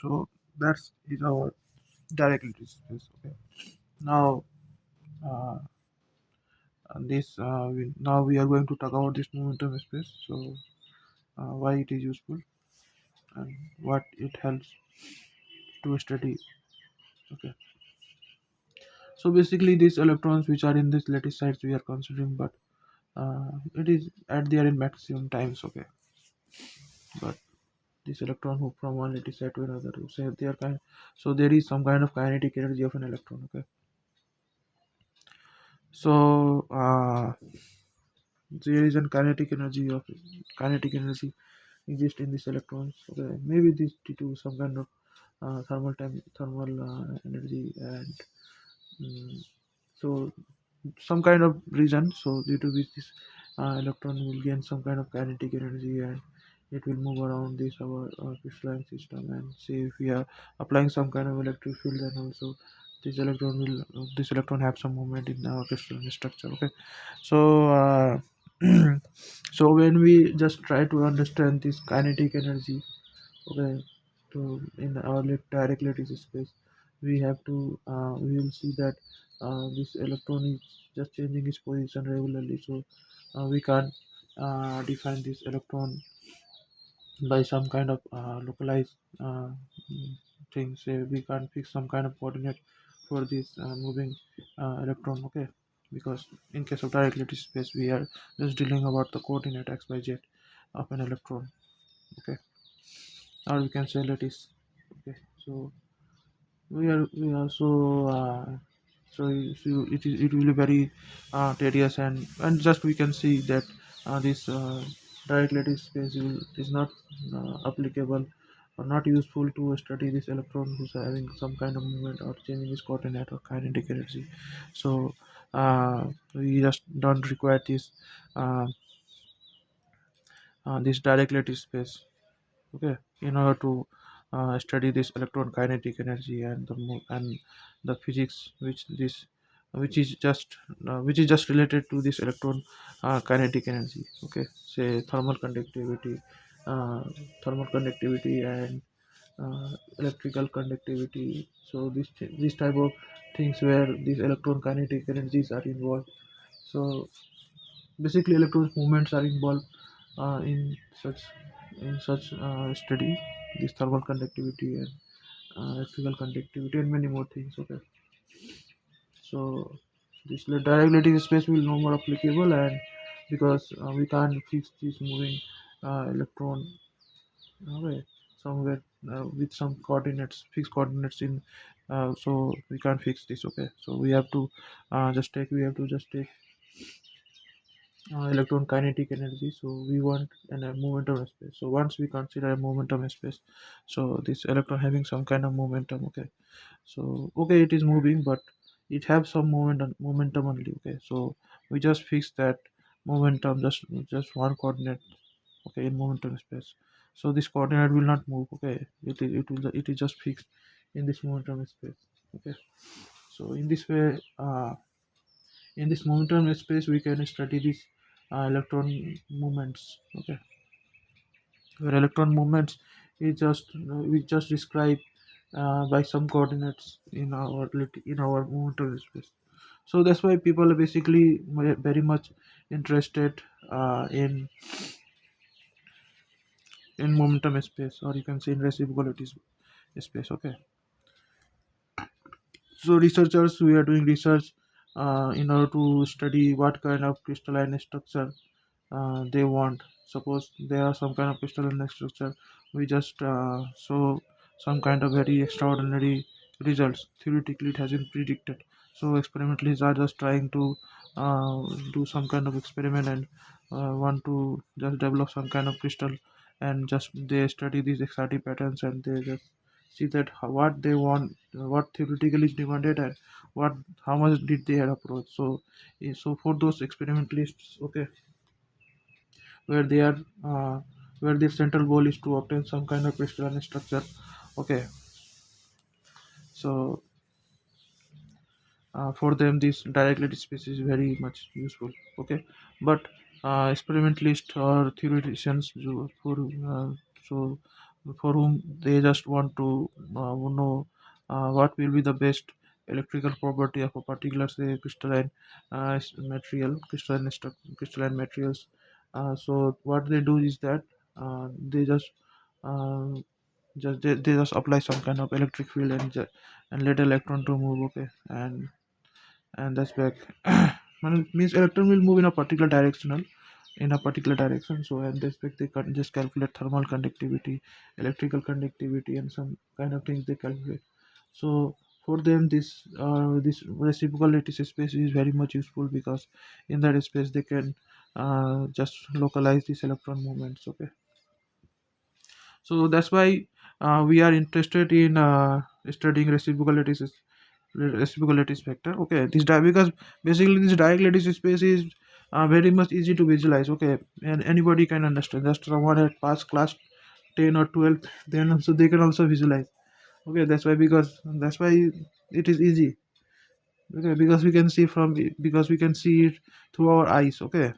So that's is our direct electric space. Okay. Now, uh, now we are going to talk about this momentum space. So why it is useful and what it helps to study. Okay. So basically, these electrons which are in this lattice sites we are considering, but it is at their in maximum times. Okay, but this electron who from one lattice site to another, to say they are so there is some kind of kinetic energy of an electron. Okay, so there is a kinetic energy exist in these electrons. Okay, maybe this due to some kind of thermal energy and mm, so some kind of reason. So due to which this electron will gain some kind of kinetic energy and it will move around this our crystalline system. And say if we are applying some kind of electric field, then also this electron have some movement in our crystalline structure. Okay, so so when we just try to understand this kinetic energy, okay, to in our direct lattice space, we have to we will see that this electron is just changing its position regularly. So we can't define this electron by some kind of localized thing. Say we can't fix some kind of coordinate for this moving electron. Okay, because in case of direct lattice space, we are just dealing about the coordinate x y z of an electron. Okay, or we can say lattice. Okay, so we are so it will be very tedious, and just we can see that this direct lattice space is not applicable or not useful to study this electron who's having some kind of movement or changing its coordinate or kinetic energy. So we just don't require this direct lattice space. Okay, in order to study this electron kinetic energy and and the physics which is just related to this electron kinetic energy. Okay, say uh, thermal conductivity and electrical conductivity. So this type of things where these electron kinetic energies are involved. So basically electron movements are involved in such study, this thermal conductivity and electrical conductivity and many more things. Okay, so this direct lattice space will no more applicable, and because we can't fix this moving electron okay, somewhere with some coordinates, fixed coordinates in so we can't fix this. Okay, so we have to just take electron kinetic energy. So we want a momentum space. So once we consider a momentum space, so this electron having some kind of momentum. Okay, so okay, it is moving, but it have some momentum only. Okay, so we just fix that momentum, just one coordinate. Okay, in momentum space, so this coordinate will not move. Okay, it is just fixed in this momentum space. Okay, so in this momentum space we can study this electron movements. Okay, where electron movements is just we just describe by some coordinates in our momentum space. So that's why people are basically very much interested in momentum space, or you can say in reciprocity space. Okay, so researchers, we are doing research in order to study what kind of crystalline structure they want. Suppose there are some kind of crystalline structure, we just show some kind of very extraordinary results. Theoretically, it has been predicted. So experimentalists are just trying to do some kind of experiment and want to just develop some kind of crystal, and just they study these XRT patterns and they just see that what they want, what theoretically is demanded, and what how much did they had approach. So so for those experimentalists, okay, where they are where their central goal is to obtain some kind of crystalline structure. Okay, so for them this direct lattice space is very much useful. Okay, but experimentalists or theoreticians so for whom they just want to know what will be the best electrical property of a particular, say, crystalline material, crystalline materials. So what they do is that they uh, they just apply some kind of electric field and let electron to move. Okay, and that's back. Means electron will move in a particular directional in a particular direction. So at this way they can just calculate thermal conductivity, electrical conductivity, and some kind of things they calculate. So for them this reciprocal lattice space is very much useful, because in that space they can just localize these electron movements. Okay, so that's why we are interested in studying reciprocal lattice vector. Okay, because basically this direct lattice space is very much easy to visualize. Okay, and anybody can understand. Just someone had passed class 10 or 12, then also they can also visualize. Okay, that's why it is easy. Okay, because we can see it through our eyes. Okay,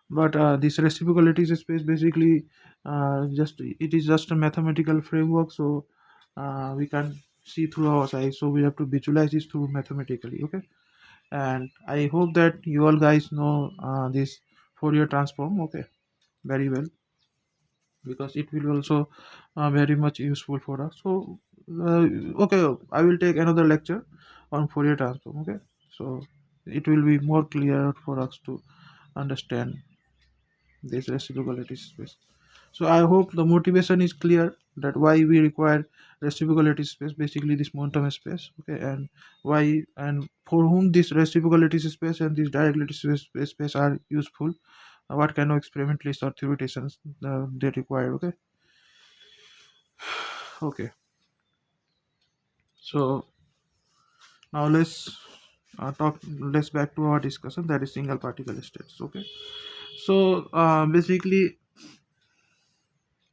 but this reciprocity space basically just it is just a mathematical framework. So we can see through our eyes, so we have to visualize this through mathematically. Okay, and I hope that you all guys know this Fourier transform, okay, very well, because it will also very much useful for us. So uh, okay, I will take another lecture on Fourier transform. Okay, so it will be more clear for us to understand this reciprocity space. So I hope the motivation is clear, that why we require reciprocity space, basically this momentum space. Okay, and why and for whom this reciprocity space and this direct lattice space are useful. What kind of experimentalists or theoreticians they require. Okay, okay. So now let's back to our discussion, that is single particle states. Okay, so basically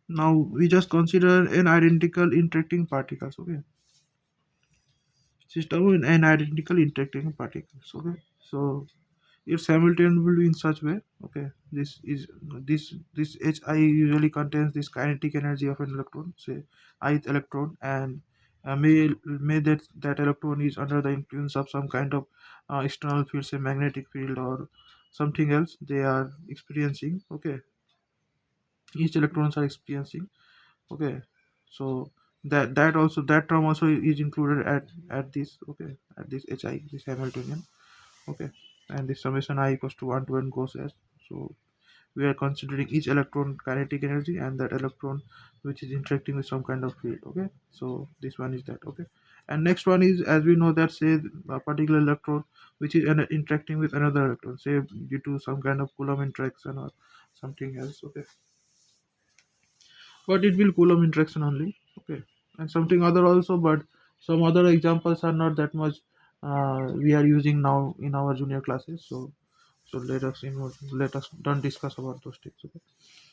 now we just consider an identical interacting particles. Okay, system with an identical interacting particles. Okay, so it's simultaneously in such way. Okay, this Hi usually contains this kinetic energy of an electron, say ith electron, and may that electron is under the influence of some kind of external field, say magnetic field or something else they are experiencing. Okay, each electrons are experiencing. Okay, so that term also is included at this. Okay, at this Hi, this Hamiltonian. Okay, and the summation I equals to 1 to n goes as. So we are considering each electron kinetic energy and that electron which is interacting with some kind of field. Okay, so this one is that. Okay, and next one is, as we know, that say a particular electron which is interacting with another electron, say due to some kind of Coulomb interaction or something else. Okay, but it will Coulomb interaction only. Okay, and something other also, but some other examples are not that much we are using now in our junior classes. So let us don't discuss about those things. Okay,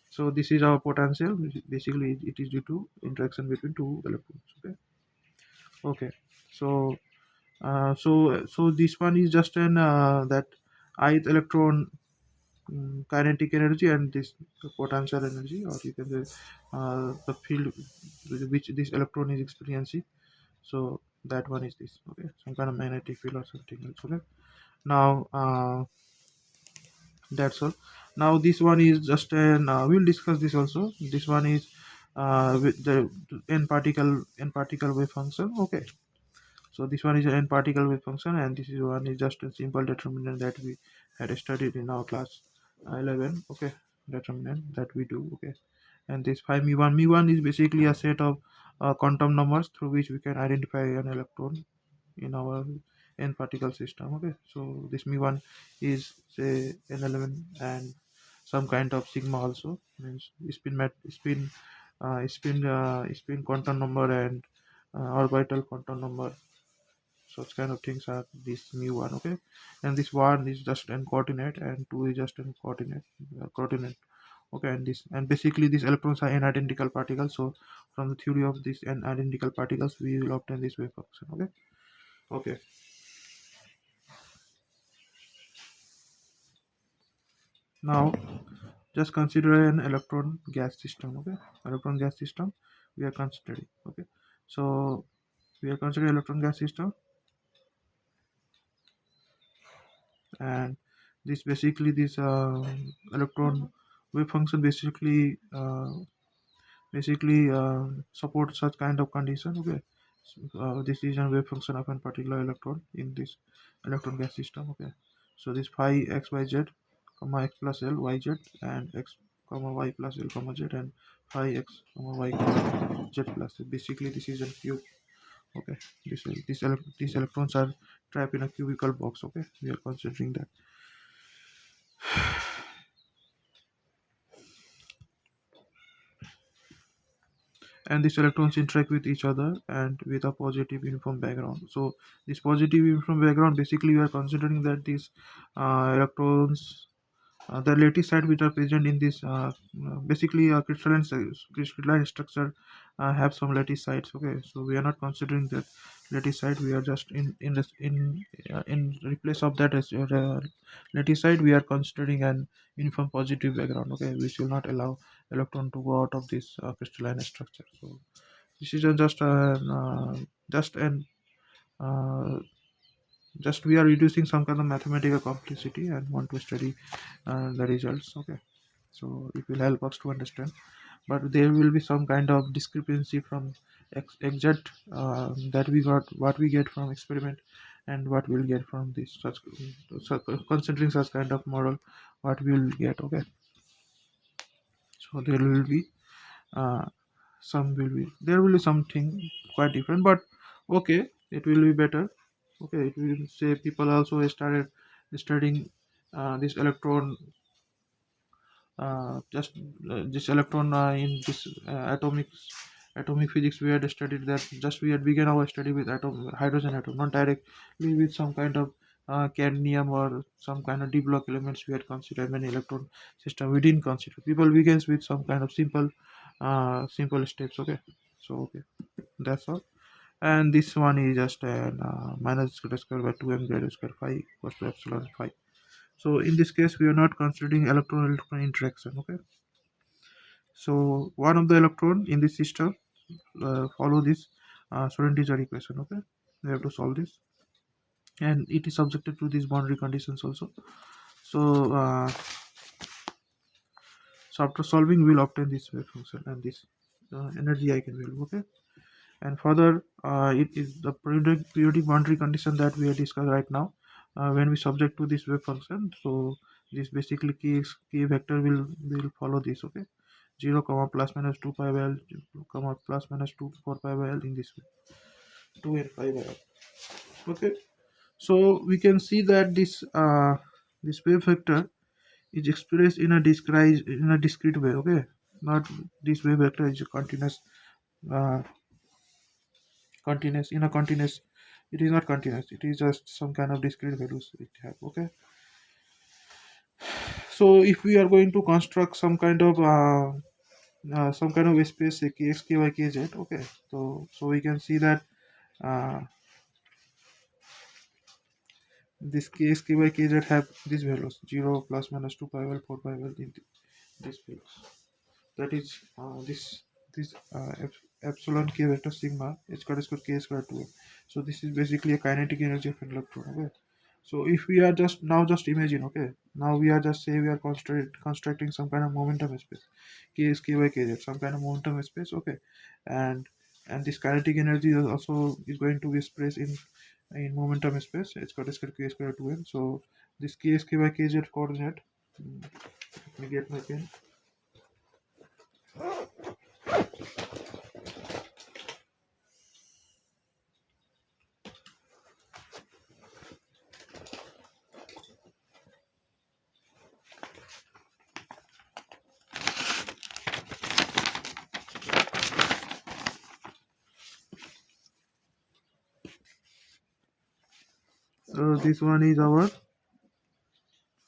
so this is our potential, basically it is due to interaction between two electrons. Okay, okay. So so this one is just an that ith electron kinetic energy, and this potential energy, or you can say the field which this electron is experiencing. So that one is this. Okay, some kind of magnetic field or something else. Okay, now that's all. Now this one is just an we'll discuss this also. This one is with the n particle wave function. Okay, so this one is an n particle wave function, and this is one is just a simple determinant that we had studied in our class 11. Okay, determinant that we do. Okay, and this phi mu1 is basically a set of quantum numbers through which we can identify an electron in our n particle system. Okay, so this mu1 is, say, an element, and some kind of sigma also, means spin quantum number and orbital quantum number. Such kind of things are this mu1. Okay, and this one is just an coordinate, and two is just an coordinate. Okay, and basically these electrons are n identical particles. So from the theory of these n identical particles we will obtain this wave function. Okay, okay. Now Just consider an electron gas system. Okay, electron gas system we are considering. Okay, so we are considering electron gas system, and this basically this electron wave function basically support such kind of condition. Okay, so, this is a wave function of a particular electron in this electron gas system. Okay, so this phi x y z comma x plus l y z and x comma y plus l comma z and phi x comma y comma z plus z. Basically this is a cube. Okay, these electrons are trapped in a cubical box. Okay, we are considering that. And these electrons interact with each other and with a positive uniform background. So this positive uniform background, basically we are considering that these electrons, the lattice site which are present in this basically a crystalline structure have some lattice sites. Okay, so we are not considering that lattice site, we are just in replace of that as lattice site we are considering an uniform positive background. Okay, which will not allow electron to go out of this crystalline structure. So this is just an uh, just we are reducing some kind of mathematical complexity and want to study the results. Okay, so it will help us to understand, but there will be some kind of discrepancy from exact that we got what we get from experiment and what we'll get from this such considering such kind of model what we'll get. Okay, so there will be uh, there will be something quite different, but okay, it will be better. Okay, it will say people also started studying this electron just this electron in this atomic physics. We had studied that, just we had begun our study with hydrogen atom, not directly with some kind of cadmium or some kind of d block elements we had considered. Many electron system we didn't consider. People begins with some kind of simple steps. Okay, so okay, that's all. And this one is just an minus square square by 2m greater square phi equals to epsilon phi. So in this case we are not considering electron electron interaction. Okay, so one of the electron in this system follow this Schrodinger equation. Okay, we have to solve this, and it is subjected to these boundary conditions also. So so after solving, we'll obtain this wave function and this energy eigenvalue. Okay, and further, it is the periodic boundary condition that we are discussing right now. When we subject to this wave function, so this basically k vector will follow this. Okay, 0 comma plus minus 2 pi by l comma plus minus 2 4 pi by l in this way, 2 and 5 by l. Okay, so we can see that this wave vector is expressed in a discrete way. Okay, not this wave vector is uh, continuous in a continuous. It is not continuous, it is just some kind of discrete values it have. Okay, so if we are going to construct some kind of space, say kx ky kz. Okay, so we can see that uh, this kx ky kz have these values, 0 plus minus 2 pi l 4 pi l in these values. That is this epsilon k vector sigma h square k square 2. So this is basically a kinetic energy of an electron. Okay, so if we are just imagine. Okay, now we are just say we are constructing some kind of momentum space, k is ky kz, some kind of momentum space. Okay, and this kinetic energy is also is going to be expressed in momentum space, h square k square 2n. So this k is ky kz coordinate, let me get my pen. So this one is our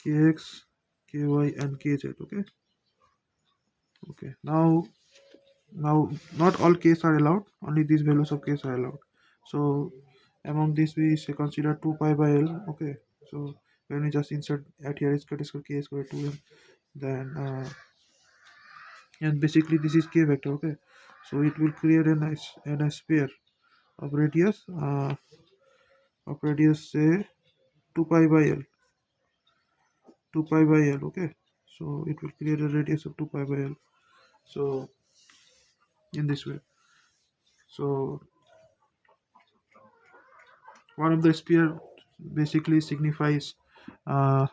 kx, ky, and kz. Okay. Okay. Now not all k's are allowed. Only these values of k's are allowed. So among these we say consider 2 pi by l. Okay. So when we just insert at here is square k square 2m. then and basically this is k vector. Okay, so it will create a nice sphere of radius say 2 pi by l, 2 pi by l. Okay, so it will create a radius of 2 pi by l, so in this way. So one of the sphere basically signifies uh,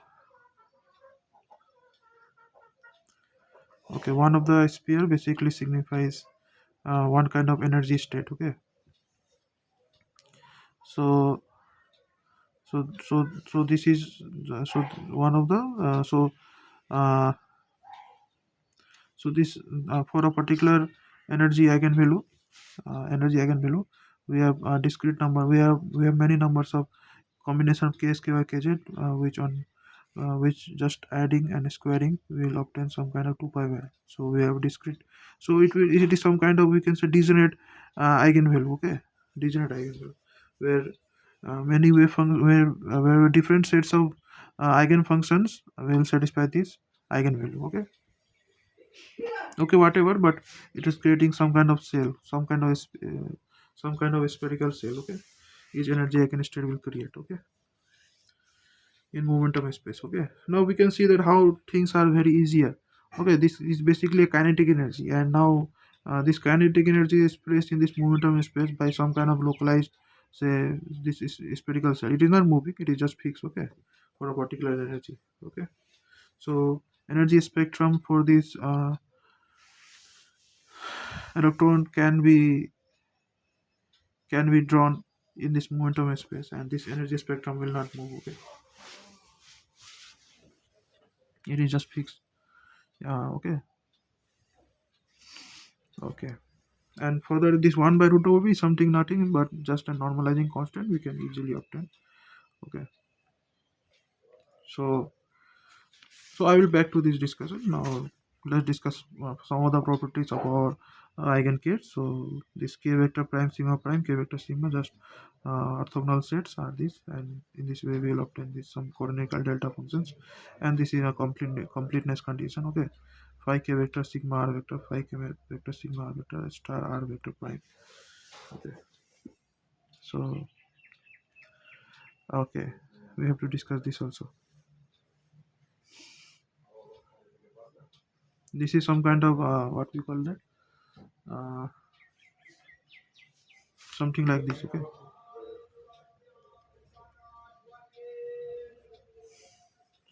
okay, one of the sphere basically signifies one kind of energy state. Okay, so so this is so one of the uh, so this for a particular energy eigenvalue, we have a discrete number, we have many numbers of combination of k, by kz, which just adding and squaring will obtain some kind of 2 pi by. So we have discrete, so it is some kind of, we can say, degenerate eigenvalue. Okay, degenerate eigenvalue, where many where different sets of eigenfunctions will satisfy this eigenvalue. Okay, okay, whatever, but it is creating some kind of cell, some kind of spherical cell. Okay, each energy eigenstate will create. Okay, in momentum space. Okay, now we can see that how things are very easier. Okay, this is basically a kinetic energy, and now this kinetic energy is placed in this momentum space by some kind of localized, say, this is spherical cell. It is not moving, it is just fixed. Okay, for a particular energy. Okay, so energy spectrum for this electron can be drawn in this momentum space, and this energy spectrum will not move. Okay, it is just fixed. Okay, okay. And further, this 1 by root over b is something nothing but just a normalizing constant we can easily obtain. Okay, so I will back to this discussion now. Let's discuss some of the properties of our eigenkets. So this k vector prime sigma prime, k vector sigma, just orthogonal sets are these, and in this way we will obtain this some canonical delta functions, and this is a completeness condition. Okay, phi k vector sigma r vector, phi k vector sigma r vector star r vector prime. Okay, so okay, we have to discuss this also. This is some kind of what we call that, uh, something like this. Okay,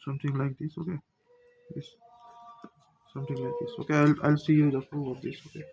something like this. Okay, this something like this. Okay, I'll see you the proof of this. Okay.